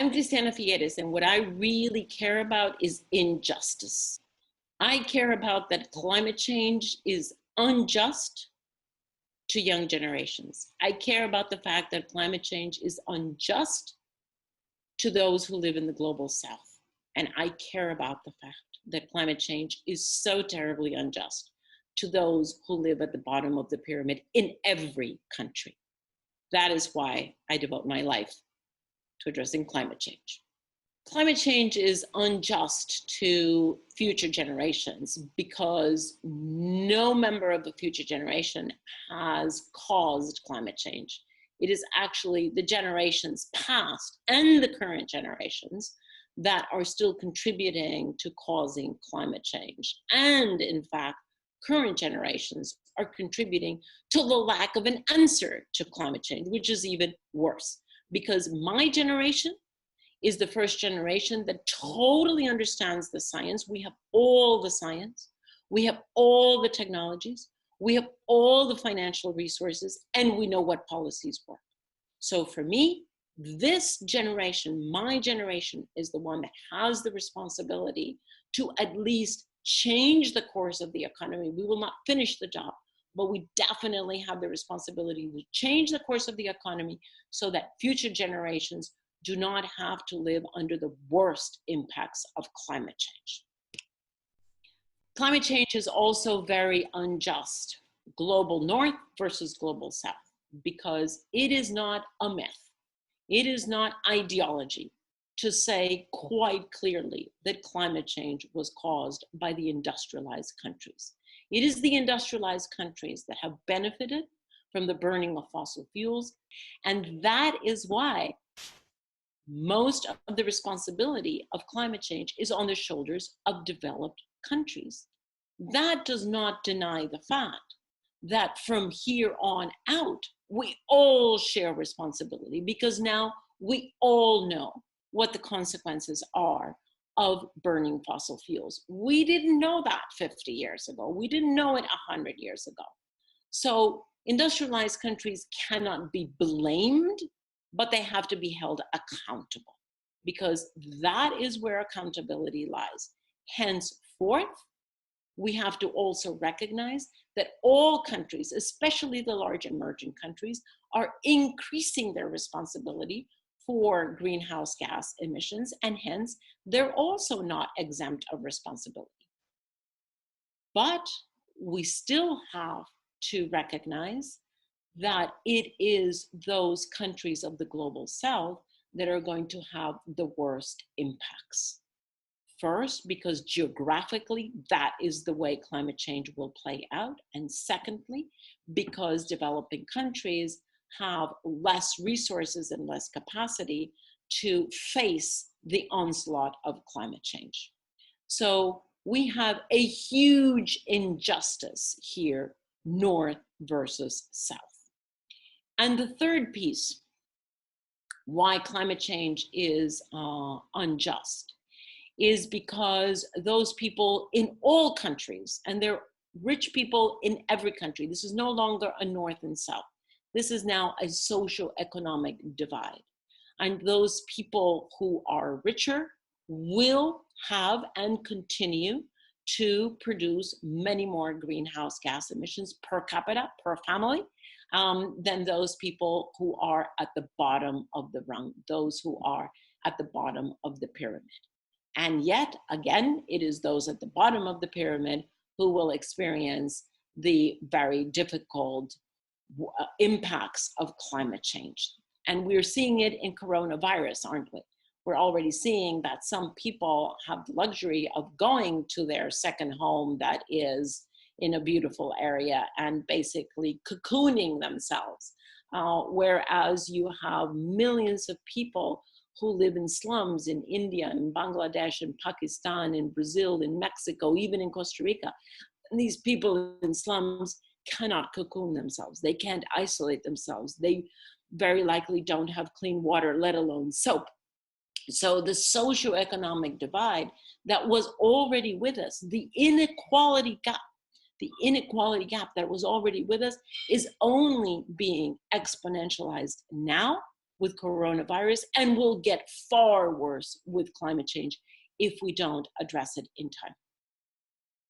I'm Christiana Figueres, and what I really care about is injustice. I care about that climate change is unjust to young generations. I care about the fact that climate change is unjust to those who live in the global south. And I care about the fact that climate change is so terribly unjust to those who live at the bottom of the pyramid in every country. That is why I devote my life to addressing climate change. Climate change is unjust to future generations because no member of the future generation has caused climate change. It is actually the generations past and the current generations that are still contributing to causing climate change. And in fact, current generations are contributing to the lack of an answer to climate change, which is even worse. Because my generation is the first generation that totally understands the science. We have all the science, we have all the technologies, we have all the financial resources, and we know what policies work. So for me, this generation, my generation, is the one that has the responsibility to at least change the course of the economy. We will not finish the job, but we definitely have the responsibility to change the course of the economy so that future generations do not have to live under the worst impacts of climate change. Climate change is also very unjust, global north versus global south, because it is not a myth. It is not ideology to say quite clearly that climate change was caused by the industrialized countries. It is the industrialized countries that have benefited from the burning of fossil fuels, and that is why most of the responsibility of climate change is on the shoulders of developed countries. That does not deny the fact that from here on out, we all share responsibility, because now we all know what the consequences are of burning fossil fuels. We didn't know that 50 years ago. We didn't know it 100 years ago. So industrialized countries cannot be blamed, but they have to be held accountable, because that is where accountability lies. Henceforth, we have to also recognize that all countries, especially the large emerging countries, are increasing their responsibility for greenhouse gas emissions, and hence they're also not exempt of responsibility. But we still have to recognize that it is those countries of the global south that are going to have the worst impacts. First, because geographically, that is the way climate change will play out. And secondly, because developing countries have less resources and less capacity to face the onslaught of climate change. So we have a huge injustice here, north versus south. And the third piece, why climate change is unjust, is because those people in all countries, and they're rich people in every country, this is no longer a north and south. This is now a socio-economic divide. And those people who are richer will have and continue to produce many more greenhouse gas emissions per capita, per family, than those people who are at the bottom of the rung, those who are at the bottom of the pyramid. And yet, again, it is those at the bottom of the pyramid who will experience the very difficult impacts of climate change. And we're seeing it in coronavirus, aren't we? We're already seeing that some people have the luxury of going to their second home that is in a beautiful area and basically cocooning themselves. Whereas you have millions of people who live in slums in India, in Bangladesh, in Pakistan, in Brazil, in Mexico, even in Costa Rica. And these people in slums cannot cocoon themselves. They can't isolate themselves. They very likely don't have clean water, let alone soap. So the socioeconomic divide that was already with us, the inequality gap that was already with us is only being exponentialized now with coronavirus and will get far worse with climate change if we don't address it in time.